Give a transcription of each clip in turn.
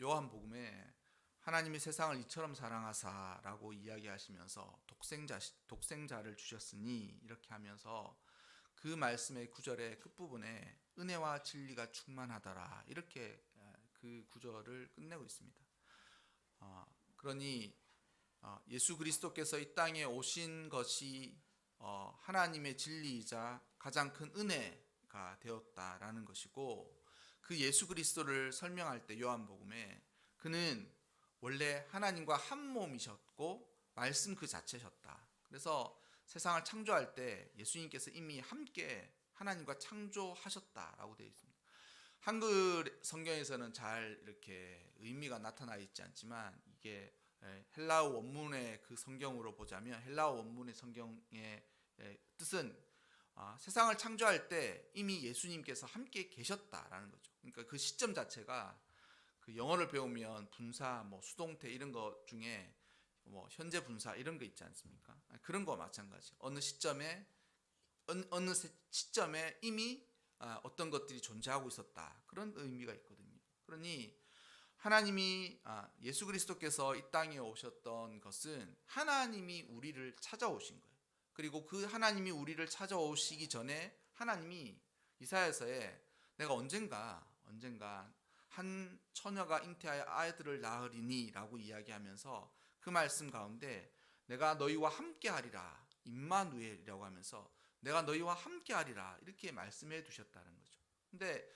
요한복음에 하나님이 세상을 이처럼 사랑하사라고 이야기하시면서 독생자를 주셨으니 이렇게 하면서 그 말씀의 구절의 끝부분에 은혜와 진리가 충만하더라 이렇게 그 구절을 끝내고 있습니다. 그러니 예수 그리스도께서 이 땅에 오신 것이 하나님의 진리이자 가장 큰 은혜가 되었다라는 것이고, 그 예수 그리스도를 설명할 때 요한복음에 그는 원래 하나님과 한 몸이셨고 말씀 그 자체셨다. 그래서 세상을 창조할 때 예수님께서 이미 함께 하나님과 창조하셨다라고 되어 있습니다. 한글 성경에서는 잘 이렇게 의미가 나타나 있지 않지만, 이게 헬라어 원문의 그 성경으로 보자면 헬라어 원문의 성경의 뜻은 세상을 창조할 때 이미 예수님께서 함께 계셨다라는 거죠. 그러니까 그 시점 자체가, 그 영어를 배우면 분사, 수동태 이런 것 중에 현재 분사 이런 거 있지 않습니까? 그런 거와 마찬가지. 어느 시점에 이미 어떤 것들이 존재하고 있었다, 그런 의미가 있거든요. 그러니 하나님이 예수 그리스도께서 이 땅에 오셨던 것은 하나님이 우리를 찾아오신 거예요. 그리고 그 하나님이 우리를 찾아오시기 전에 하나님이 이사야서에 내가 언젠가 한 처녀가 잉태하여 아이들을 낳으리니 라고 이야기하면서 그 말씀 가운데 내가 너희와 함께 하리라, 임마누엘이라고 하면서 내가 너희와 함께 하리라 이렇게 말씀해 두셨다는 거죠. 근데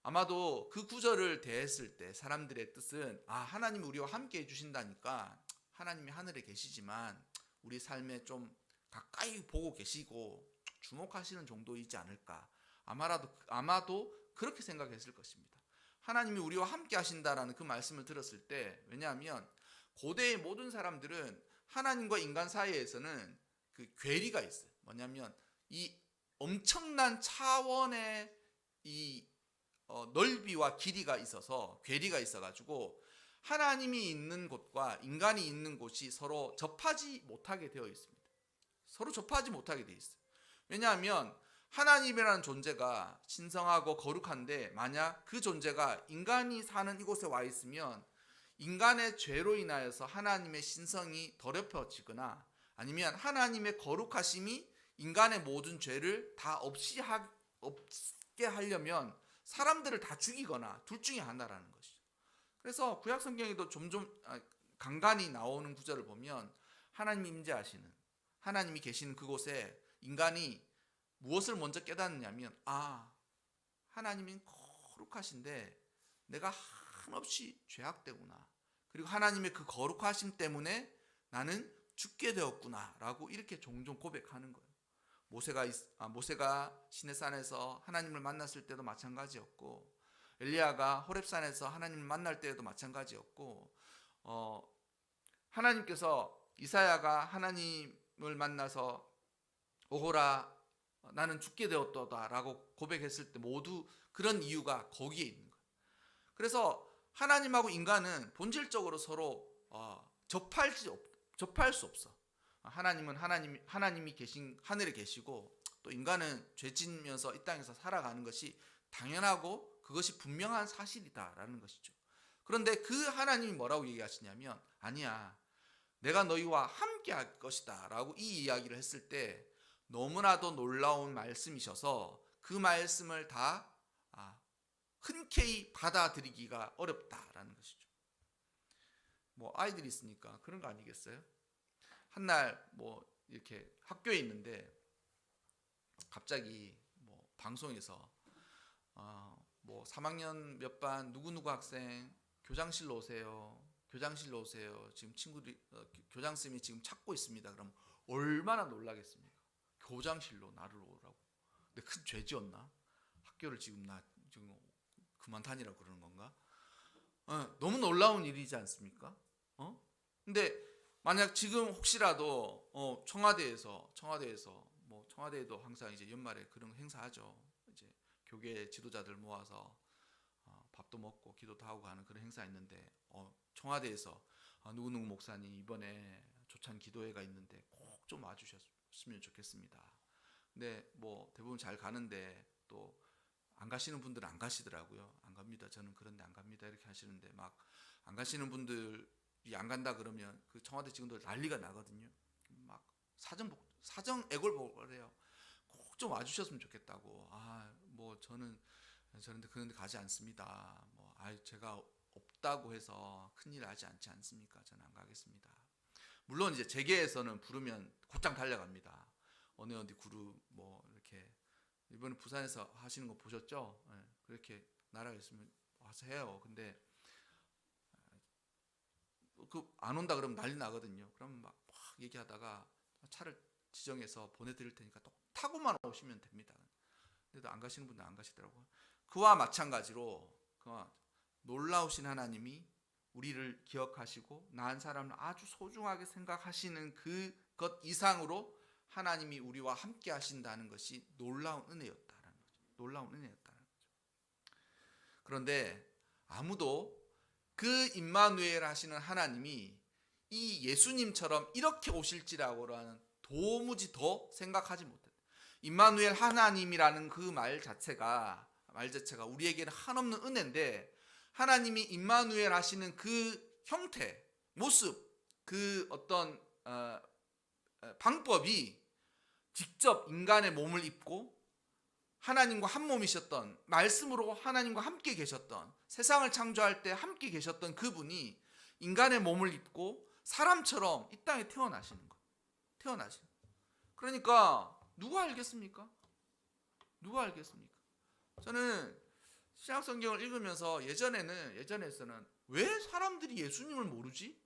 아마도 그 구절을 대했을 때 사람들의 뜻은 하나님이 우리와 함께 해주신다니까 하나님이 하늘에 계시지만 우리 삶에 좀 가까이 보고 계시고 주목하시는 정도이지 않을까, 아마도 그렇게 생각했을 것입니다. 하나님이 우리와 함께 하신다라는 그 말씀을 들었을 때, 왜냐하면 고대의 모든 사람들은 하나님과 인간 사이에서는 그 괴리가 있어요. 뭐냐면 이 엄청난 차원의 이 넓이와 길이가 있어서, 괴리가 있어가지고 하나님이 있는 곳과 인간이 있는 곳이 서로 접하지 못하게 되어 있습니다. 서로 접하지 못하게 되어 있어요. 왜냐하면 하나님이라는 존재가 신성하고 거룩한데, 만약 그 존재가 인간이 사는 이곳에 와 있으면 인간의 죄로 인하여서 하나님의 신성이 더럽혀지거나, 아니면 하나님의 거룩하심이 인간의 모든 죄를 다 없게 하려면 사람들을 다 죽이거나 둘 중에 하나라는 것이죠. 그래서 구약 성경에도 점점 간간히 나오는 구절을 보면 하나님이 임재하시는, 하나님이 계시는 그곳에 인간이 무엇을 먼저 깨닫느냐면 하나님이 거룩하신데 내가 한없이 죄악되구나, 그리고 하나님의 그 거룩하심 때문에 나는 죽게 되었구나 라고 이렇게 종종 고백하는 거예요. 모세가 시내산에서 하나님을 만났을 때도 마찬가지였고, 엘리야가 호렙산에서 하나님을 만날 때에도 마찬가지였고, 하나님께서 이사야가 하나님을 만나서 오호라 나는 죽게 되었도다 라고 고백했을 때 모두 그런 이유가 거기에 있는 거예요. 그래서 하나님하고 인간은 본질적으로 서로 접할 수 없어. 하나님은 하나님이 계신 하늘에 계시고, 또 인간은 죄짓면서 이 땅에서 살아가는 것이 당연하고 그것이 분명한 사실이다라는 것이죠. 그런데 그 하나님이 뭐라고 얘기하시냐면, 아니야, 내가 너희와 함께 할 것이다 라고 이 이야기를 했을 때 너무나도 놀라운 말씀이셔서 그 말씀을 다 흔쾌히 받아들이기가 어렵다라는 것이죠. 아이들이 있으니까 그런 거 아니겠어요? 한날 이렇게 학교에 있는데 갑자기 방송에서 3학년 몇 반 누구누구 학생 교장실로 오세요. 지금 친구들이 교장선생님이 지금 찾고 있습니다. 그럼 얼마나 놀라겠습니까? 교장실로 나를 오라고. 근데 큰 죄 지었나? 학교를 지금 그만 다니라고 그러는 건가? 너무 놀라운 일이지 않습니까? 근데 만약 지금 혹시라도 청와대에도 항상 이제 연말에 그런 행사하죠. 이제 교계 지도자들 모아서 밥도 먹고 기도도 하고 하는 그런 행사 있는데, 청와대에서 누구누구 목사님 이번에 조찬 기도회가 있는데 꼭 좀 와주셨으면 좋겠습니다. 근데 대부분 잘 가는데 또 안 가시는 분들은 안 가시더라고요. 안 갑니다. 저는 그런데 안 갑니다. 이렇게 하시는데 막 안 가시는 분들이 안 간다 그러면 그 청와대 직원들 난리가 나거든요. 막 사정 애걸복걸 해요. 꼭 좀 와주셨으면 좋겠다고. 뭐 저는 그런데 가지 않습니다. 뭐 제가 없다고 해서 큰일 나지 않지 않습니까? 저는 안 가겠습니다. 물론 이제 재계에서는 부르면 곧장 달려갑니다. 어디 그룹 뭐 이렇게 이번에 부산에서 하시는 거 보셨죠? 그렇게 나라가 있으면 와서 해요. 근데 그 안 온다 그러면 난리 나거든요. 그러면 막 얘기하다가 차를 지정해서 보내드릴 테니까 또 타고만 오시면 됩니다. 근데도 안 가시는 분들 안 가시더라고요. 그와 마찬가지로 놀라우신 하나님이 우리를 기억하시고 난 사람을 아주 소중하게 생각하시는 그것 이상으로 하나님이 우리와 함께 하신다는 것이 놀라운 은혜였다라는 거죠. 놀라운 은혜였다는 거죠. 그런데 아무도 그 임마누엘 하시는 하나님이 이 예수님처럼 이렇게 오실지라고는 도무지 더 생각하지 못했다. 임마누엘 하나님이라는 그 말 자체가 우리에게는 한없는 은혜인데 하나님이 임마누엘 하시는 그 형태, 모습, 그 어떤 방법이 직접 인간의 몸을 입고 하나님과 한 몸이셨던, 말씀으로 하나님과 함께 계셨던, 세상을 창조할 때 함께 계셨던 그분이 인간의 몸을 입고 사람처럼 이 땅에 태어나시는 거예요. 그러니까 누가 알겠습니까? 저는 신약 성경을 읽으면서 예전에서는 왜 사람들이 예수님을 모르지?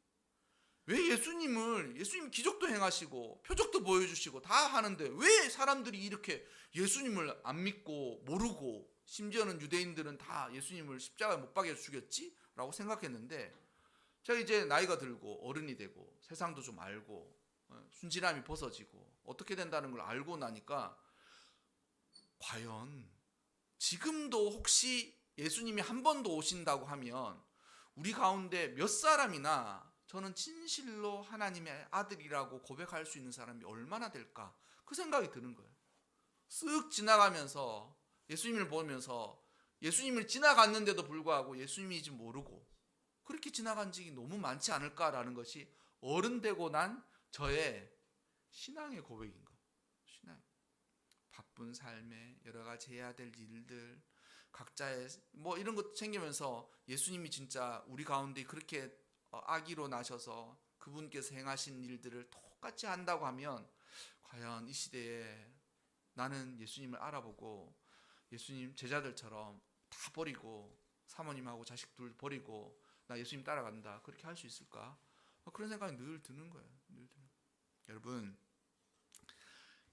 왜 예수님 기적도 행하시고 표적도 보여주시고 다 하는데 왜 사람들이 이렇게 예수님을 안 믿고 모르고 심지어는 유대인들은 다 예수님을 십자가에 못 박여 죽였지? 라고 생각했는데 제가 이제 나이가 들고 어른이 되고 세상도 좀 알고 순진함이 벗어지고 어떻게 된다는 걸 알고 나니까 과연 지금도 혹시 예수님이 한 번 더 오신다고 하면 우리 가운데 몇 사람이나 저는 진실로 하나님의 아들이라고 고백할 수 있는 사람이 얼마나 될까? 그 생각이 드는 거예요. 쓱 지나가면서 예수님을 보면서 예수님을 지나갔는데도 불구하고 예수님인지 모르고 그렇게 지나간 적이 너무 많지 않을까라는 것이 어른 되고 난 저의 신앙의 고백인 거예요. 바쁜 삶에 여러 가지 해야 될 일들 각자의 뭐 이런 것 챙기면서 예수님이 진짜 우리 가운데 그렇게 아기로 나셔서 그분께서 행하신 일들을 똑같이 한다고 하면 과연 이 시대에 나는 예수님을 알아보고 예수님 제자들처럼 다 버리고 사모님하고 자식 둘 버리고 나 예수님 따라간다 그렇게 할 수 있을까? 그런 생각이 늘 드는 거예요. 여러분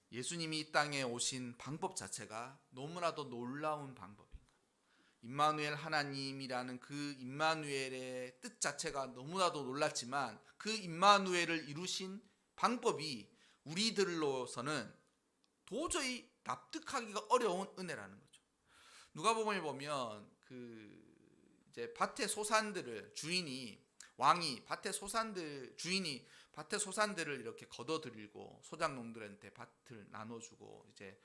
예수님이 이 땅에 오신 방법 자체가 너무나도 놀라운 방법인 거예요. 임마누엘 하나님이라는 그 임마누엘의 뜻 자체가 너무나도 놀랐지만 그 임마누엘을 이루신 방법이 우리들로서는 도저히 납득하기가 어려운 은혜라는 거죠. 누가복음에 보면 이제 밭의 소산들을 왕이 주인이 밭의 소산들을 이렇게 걷어들이고 소작농들한테 밭을 나눠주고 이제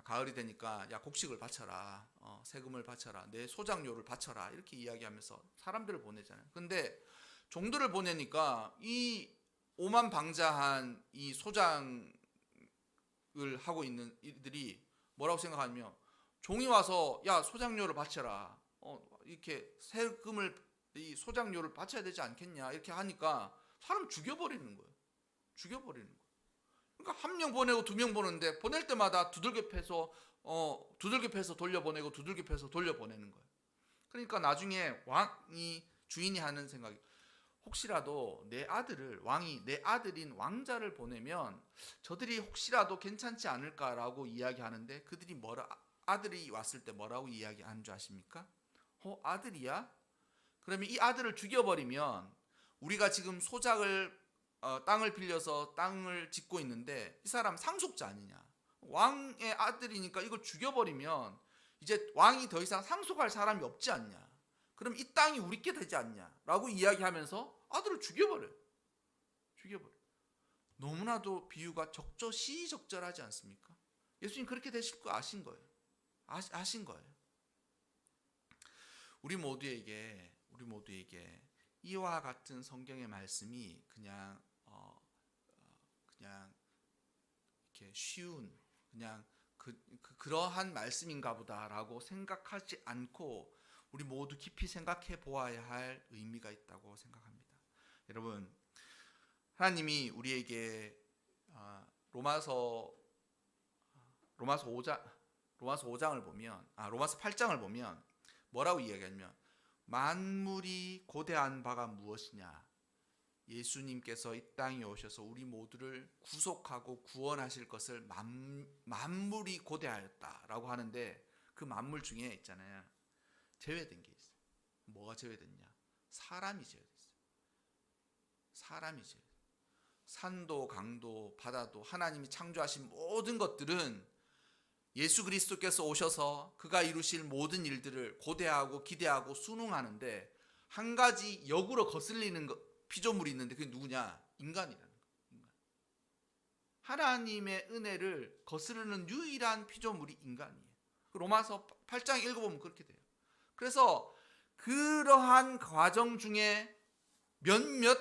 가을이 되니까 야 곡식을 바쳐라, 세금을 바쳐라, 내 소작료를 바쳐라 이렇게 이야기하면서 사람들을 보내잖아요. 근데 종들을 보내니까 이 오만방자한 이 소장을 하고 있는 이들이 뭐라고 생각하냐면 종이 와서 야 소작료를 바쳐라, 이렇게 세금을 이 소작료를 바쳐야 되지 않겠냐 이렇게 하니까 사람 죽여버리는 거예요. 그러니까 한 명 보내고 두 명 보내는데 보낼 때마다 두들겨 패서 돌려보내고 두들겨 패서 돌려보내는 거예요. 그러니까 나중에 주인이 하는 생각이 혹시라도 왕이 내 아들인 왕자를 보내면 저들이 혹시라도 괜찮지 않을까라고 이야기하는데 그들이 아들이 왔을 때 뭐라고 이야기하는 줄 아십니까? 아들이야? 그러면 이 아들을 죽여버리면 우리가 지금 땅을 빌려서 땅을 짓고 있는데 이 사람 상속자 아니냐? 왕의 아들이니까 이걸 죽여버리면 이제 왕이 더 이상 상속할 사람이 없지 않냐? 그럼 이 땅이 우리께 되지 않냐? 라고 이야기하면서 아들을 죽여버려요. 너무나도 비유가 시적절하지 않습니까? 예수님 그렇게 되실 거 아신 거예요. 아신 거예요. 우리 모두에게 이와 같은 성경의 말씀이 그냥 이렇게 쉬운 그러한 말씀인가 보다라고 생각하지 않고 우리 모두 깊이 생각해 보아야 할 의미가 있다고 생각합니다. 여러분, 하나님이 우리에게 로마서 8장을 보면 뭐라고 이야기하냐면 만물이 고대한 바가 무엇이냐? 예수님께서 이 땅에 오셔서 우리 모두를 구속하고 구원하실 것을 만물이 고대하였다라고 하는데 그 만물 중에 있잖아요. 제외된 게 있어요. 뭐가 제외됐냐? 사람이 제외됐어요. 사람이 제외됐어요. 산도 강도 바다도 하나님이 창조하신 모든 것들은 예수 그리스도께서 오셔서 그가 이루실 모든 일들을 고대하고 기대하고 순응하는데 한 가지 역으로 거슬리는 피조물이 있는데 그게 누구냐? 인간이라는 거예요. 인간. 하나님의 은혜를 거스르는 유일한 피조물이 인간이에요. 로마서 8장 읽어보면 그렇게 돼요. 그래서 그러한 과정 중에 몇몇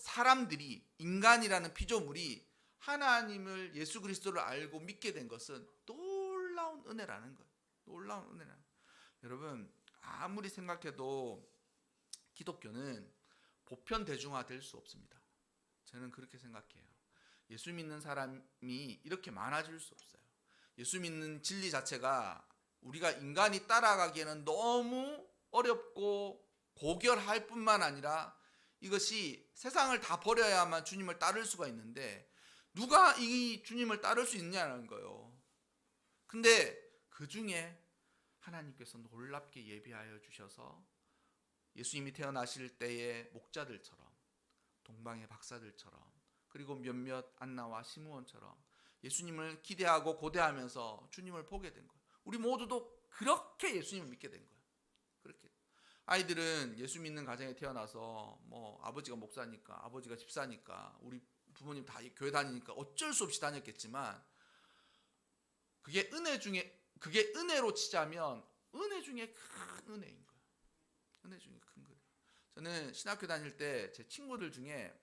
사람들이, 인간이라는 피조물이 하나님을, 예수 그리스도를 알고 믿게 된 것은 놀라운 은혜라는 거예요. 놀라운 은혜라는 거예요. 여러분, 아무리 생각해도 기독교는 보편 대중화 될 수 없습니다. 저는 그렇게 생각해요. 예수 믿는 사람이 이렇게 많아질 수 없어요. 예수 믿는 진리 자체가 우리가 인간이 따라가기에는 너무 어렵고 고결할 뿐만 아니라 이것이 세상을 다 버려야만 주님을 따를 수가 있는데 누가 이 주님을 따를 수 있냐는 거예요. 근데 그 중에 하나님께서 놀랍게 예비하여 주셔서 예수님이 태어나실 때의 목자들처럼, 동방의 박사들처럼, 그리고 몇몇 안나와 시므온처럼 예수님을 기대하고 고대하면서 주님을 보게 된 거예요. 우리 모두도 그렇게 예수님을 믿게 된 거예요. 그렇게. 아이들은 예수 믿는 가정에 태어나서 뭐 아버지가 목사니까, 아버지가 집사니까, 우리 부모님 다 교회 다니니까 어쩔 수 없이 다녔겠지만 그게 은혜로 치자면 은혜 중에 큰 은혜인 거예요. 은혜 중에 큰 거예요. 저는 신학교 다닐 때 제 친구들 중에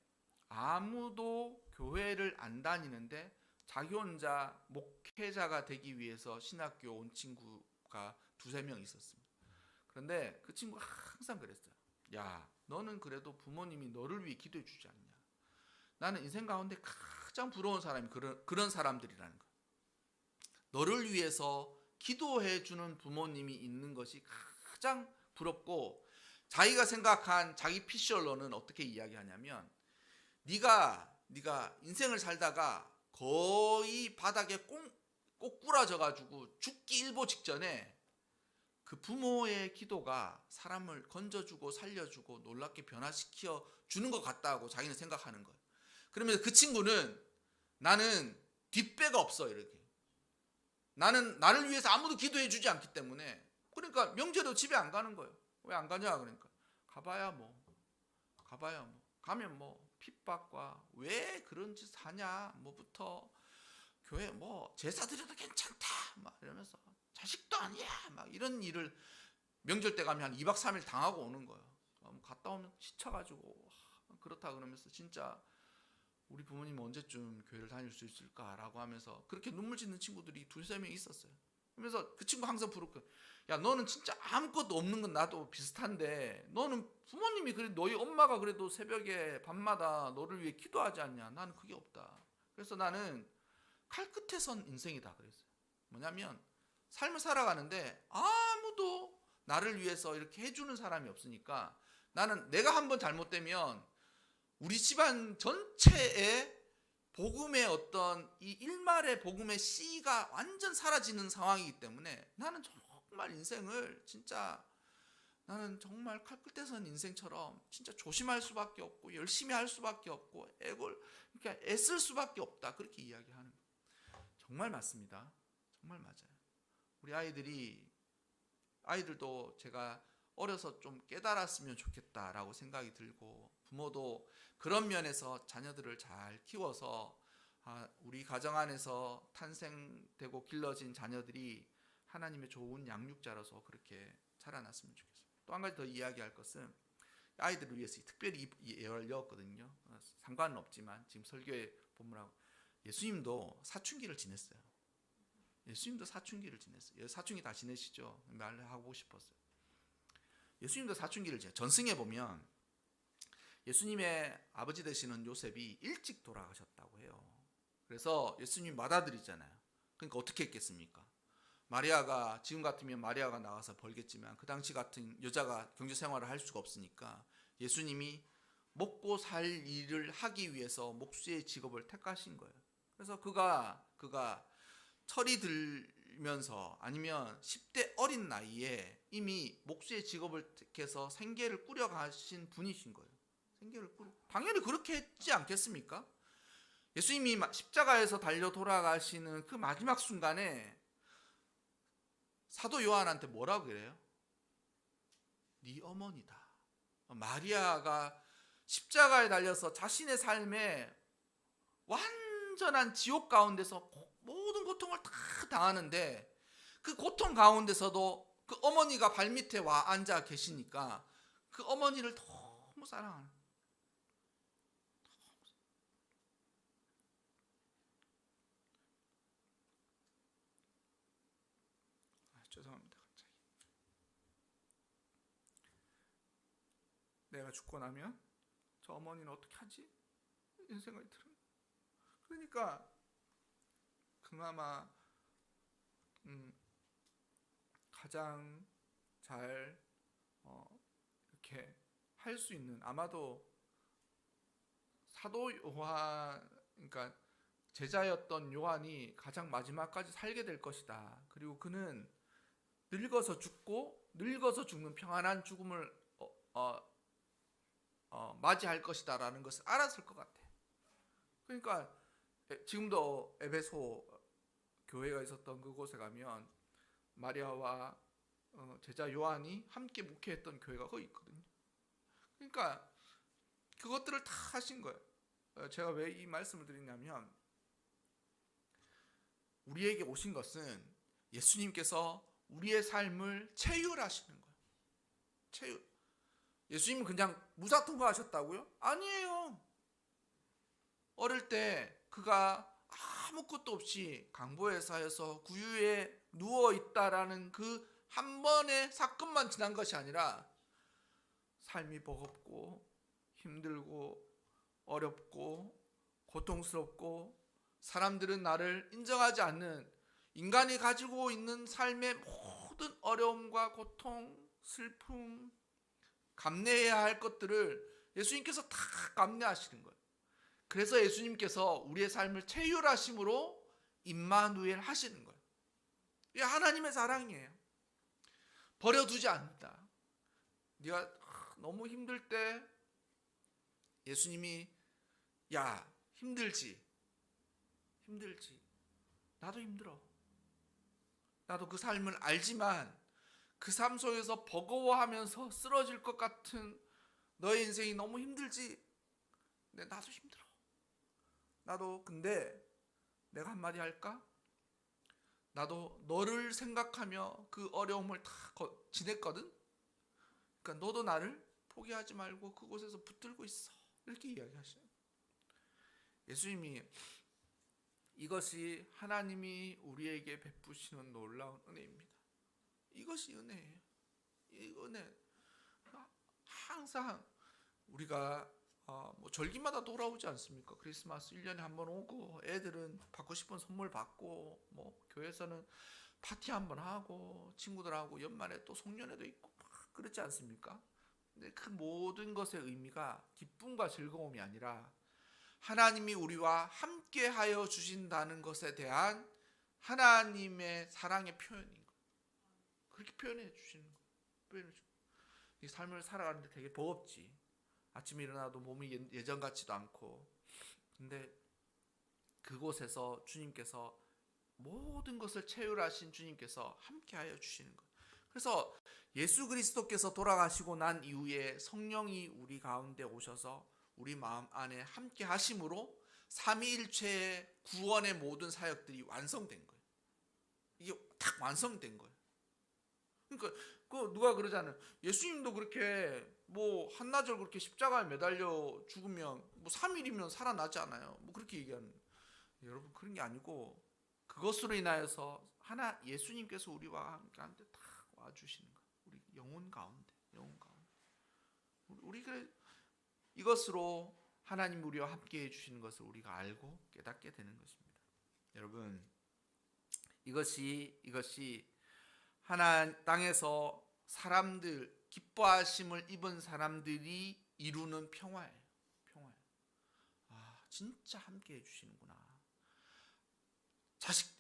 아무도 교회를 안 다니는데 자기 혼자 목회자가 되기 위해서 신학교 온 친구가 두세 명 있었습니다. 그런데 그 친구가 항상 그랬어요. 야, 너는 그래도 부모님이 너를 위해 기도해 주지 않냐. 나는 인생 가운데 가장 부러운 사람이 그런 사람들이라는 거예요. 너를 위해서 기도해 주는 부모님이 있는 것이 가장 부럽고, 자기가 생각한 자기 피셜로는 어떻게 이야기하냐면 네가 인생을 살다가 거의 바닥에 꼭 부러져 가지고 죽기 일보 직전에 그 부모의 기도가 사람을 건져주고 살려주고 놀랍게 변화시켜 주는 것 같다고 자기는 생각하는 거예요. 그러면 그 친구는 나는 뒷배가 없어, 이렇게. 나는 나를 위해서 아무도 기도해 주지 않기 때문에, 그러니까 명절에도 집에 안 가는 거예요. 왜 안 가냐? 그러니까 가봐야 뭐 가면 뭐 핍박과 왜 그런 짓 하냐 뭐부터 교회 뭐 제사 드려도 괜찮다 막 이러면서 자식도 아니야 막 이런 일을 명절 때 가면 한 2박 3일 당하고 오는 거예요. 갔다 오면 지쳐가지고 그렇다 그러면서 진짜 우리 부모님은 언제쯤 교회를 다닐 수 있을까라고 하면서 그렇게 눈물 짓는 친구들이 두세 명 있었어요. 그러면서 그 친구 항상 부르고, 야, 너는 진짜 아무것도 없는 건 나도 비슷한데 너는 부모님이 그래, 너희 엄마가 그래도 새벽에 밤마다 너를 위해 기도하지 않냐. 나는 그게 없다. 그래서 나는 칼끝에 선 인생이다 그랬어요. 뭐냐면 삶을 살아가는데 아무도 나를 위해서 이렇게 해주는 사람이 없으니까 나는 내가 한번 잘못되면 우리 집안 전체에 복음의 어떤 이 일말의 복음의 씨가 완전 사라지는 상황이기 때문에 나는 정말 인생을 진짜 나는 정말 칼끝에 선 인생처럼 진짜 조심할 수밖에 없고 열심히 할 수밖에 없고 그러니까 애쓸 수밖에 없다, 그렇게 이야기하는 거예요. 정말 맞습니다. 정말 맞아요. 우리 아이들도 제가 어려서 좀 깨달았으면 좋겠다라고 생각이 들고, 부모도 그런 면에서 자녀들을 잘 키워서 우리 가정 안에서 탄생되고 길러진 자녀들이 하나님의 좋은 양육자로서 그렇게 자라났으면 좋겠어요. 또 한 가지 더 이야기할 것은 아이들을 위해서 특별히 열렸거든요. 상관은 없지만 지금 설교의 본문하고 예수님도 사춘기를 지냈어요. 예수님도 사춘기를 지냈어요. 사춘기 다 지내시죠? 말하고 싶었어요. 예수님도 사춘기를 지냈어요. 전승에 보면 예수님의 아버지 되시는 요셉이 일찍 돌아가셨다고 해요. 그래서 예수님이 맏아들이잖아요. 그러니까 어떻게 했겠습니까? 마리아가 지금 같으면 마리아가 나가서 벌겠지만 그 당시 같은 여자가 경제 생활을 할 수가 없으니까 예수님이 먹고 살 일을 하기 위해서 목수의 직업을 택하신 거예요. 그래서 그가 철이 들면서 아니면 10대 어린 나이에 이미 목수의 직업을 택해서 생계를 꾸려가신 분이신 거예요. 당연히 그렇게 했지 않겠습니까? 예수님이 십자가에서 달려 돌아가시는 그 마지막 순간에 사도 요한한테 뭐라고 그래요? 네 어머니다. 마리아가 십자가에 달려서 자신의 삶에 완전한 지옥 가운데서 모든 고통을 다 당하는데 그 고통 가운데서도 그 어머니가 발밑에 와 앉아 계시니까 그 어머니를 너무 사랑하는. 죄송합니다. 갑자기 내가 죽고 나면 저 어머니는 어떻게 하지? 이런 생각이 들어요. 그러니까 그나마 가장 잘 이렇게 할 수 있는, 아마도 사도 요한, 그러니까 제자였던 요한이 가장 마지막까지 살게 될 것이다. 그리고 그는 늙어서 죽는 평안한 죽음을 맞이할 것이다라는 것을 알았을 것 같아. 그러니까 지금도 에베소 교회가 있었던 그곳에 가면 마리아와 제자 요한이 함께 묵회했던 교회가 거기 있거든요. 그러니까 그것들을 다 하신 거예요. 제가 왜 이 말씀을 드리냐면 우리에게 오신 것은 예수님께서 우리의 삶을 체휼하시는 거예요. 체휼. 예수님은 그냥 무사통과하셨다고요? 아니에요. 어릴 때 그가 아무것도 없이 강보회사에서 구유에 누워 있다라는 그 한 번의 사건만 지난 것이 아니라 삶이 버겁고 힘들고 어렵고 고통스럽고 사람들은 나를 인정하지 않는, 인간이 가지고 있는 삶의 모든 어려움과 고통, 슬픔, 감내해야 할 것들을 예수님께서 다 감내하시는 거예요. 그래서 예수님께서 우리의 삶을 체휼하심으로 임마누엘 하시는 거예요. 이게 하나님의 사랑이에요. 버려두지 않는다. 네가 너무 힘들 때 예수님이 야 힘들지 나도 힘들어, 나도 그 삶을 알지만 그 삶 속에서 버거워하면서 쓰러질 것 같은 너의 인생이 너무 힘들지? 근데 나도 힘들어. 나도 근데 내가 한마디 할까? 나도 너를 생각하며 그 어려움을 다 지냈거든? 그러니까 너도 나를 포기하지 말고 그곳에서 붙들고 있어. 이렇게 이야기하셔요. 예수님이 이것이 하나님이 우리에게 베푸시는 놀라운 은혜입니다. 이것이 은혜예요. 이 은혜. 항상 우리가 절기마다 돌아오지 않습니까? 크리스마스 1년에 한 번 오고 애들은 받고 싶은 선물 받고 교회에서는 파티 한 번 하고 친구들하고 연말에 또 송년회도 있고 그렇지 않습니까? 근데 그 모든 것의 의미가 기쁨과 즐거움이 아니라 하나님이 우리와 함께 하여 주신다는 것에 대한 하나님의 사랑의 표현인 거예요. 그렇게 표현해 주시는 거예요. 이 삶을 살아가는데 되게 버겁지. 아침에 일어나도 몸이 예전 같지도 않고. 근데 그곳에서 주님께서 모든 것을 체휼하신 주님께서 함께하여 주시는 거예요. 그래서 예수 그리스도께서 돌아가시고 난 이후에 성령이 우리 가운데 오셔서 우리 마음 안에 함께 하심으로 삼위일체의 구원의 모든 사역들이 완성된 거예요. 이게 딱 완성된 거예요. 그러니까 그 누가 그러잖아요. 예수님도 그렇게 뭐 한나절 그렇게 십자가에 매달려 죽으면 뭐 3일이면 살아나지 않아요. 뭐 그렇게 얘기하는 거예요. 여러분 그런 게 아니고 그것으로 인하여서 하나 예수님께서 우리와 함께한테 딱 와주시는 거예요. 우리 영혼 가운데. 우리가 이것으로 하나님 우리와 함께해 주시는 것을 우리가 알고 깨닫게 되는 것입니다. 여러분 이것이 하나님 땅에서 사람들 기뻐하심을 입은 사람들이 이루는 평화예요. 진짜 함께해 주시는구나.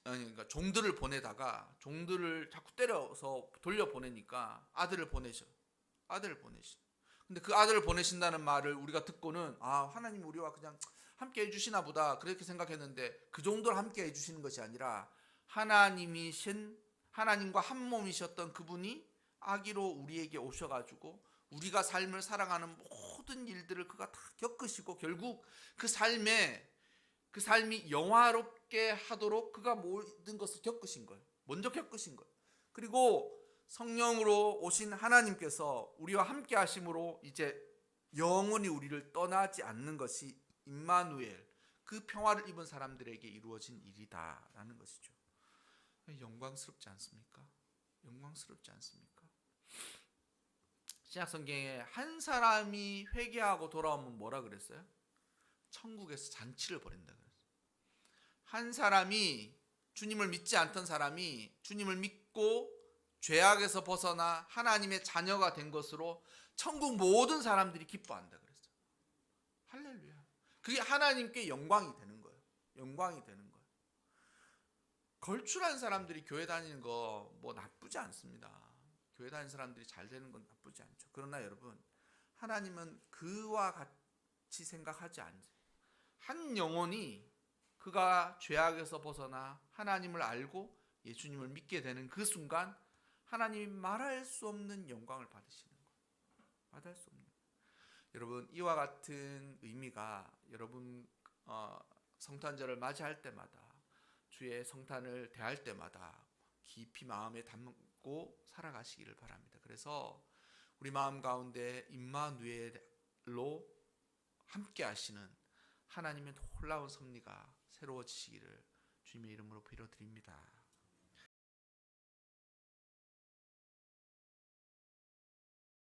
그러니까 종들을 보내다가 종들을 자꾸 때려서 돌려 보내니까 아들을 보내셔. 근데 그 아들을 보내신다는 말을 우리가 듣고는 하나님 우리와 그냥 함께 해주시나 보다 그렇게 생각했는데 그 정도로 함께 해주시는 것이 아니라 하나님과 한 몸이셨던 그분이 아기로 우리에게 오셔가지고 우리가 삶을 살아가는 모든 일들을 그가 다 겪으시고 결국 그 삶이 영화롭게 하도록 그가 모든 것을 겪으신 거예요. 먼저 겪으신 거예요. 그리고 성령으로 오신 하나님께서 우리와 함께 하심으로 이제 영원히 우리를 떠나지 않는 것이 임마누엘, 그 평화를 입은 사람들에게 이루어진 일이다라는 것이죠. 영광스럽지 않습니까? 신약 성경에 한 사람이 회개하고 돌아오면 뭐라 그랬어요? 천국에서 잔치를 벌인다 그랬어요. 한 사람이 주님을 믿지 않던 사람이 주님을 믿고 죄악에서 벗어나 하나님의 자녀가 된 것으로 천국 모든 사람들이 기뻐한다 그랬어요. 할렐루야. 그게 하나님께 영광이 되는 거예요. 걸출한 사람들이 교회 다니는 거 뭐 나쁘지 않습니다. 교회 다니는 사람들이 잘 되는 건 나쁘지 않죠. 그러나 여러분 하나님은 그와 같이 생각하지 않으세요. 한 영혼이 그가 죄악에서 벗어나 하나님을 알고 예수님을 믿게 되는 그 순간 하나님이 말할 수 없는 영광을 받으시는 거예요. 여러분 이와 같은 의미가 여러분 성탄절을 맞이할 때마다 주의 성탄을 대할 때마다 깊이 마음에 담고 살아가시기를 바랍니다. 그래서 우리 마음 가운데 임마누엘로 함께 하시는 하나님의 놀라운 섭리가 새로워지시기를 주님의 이름으로 빌어드립니다.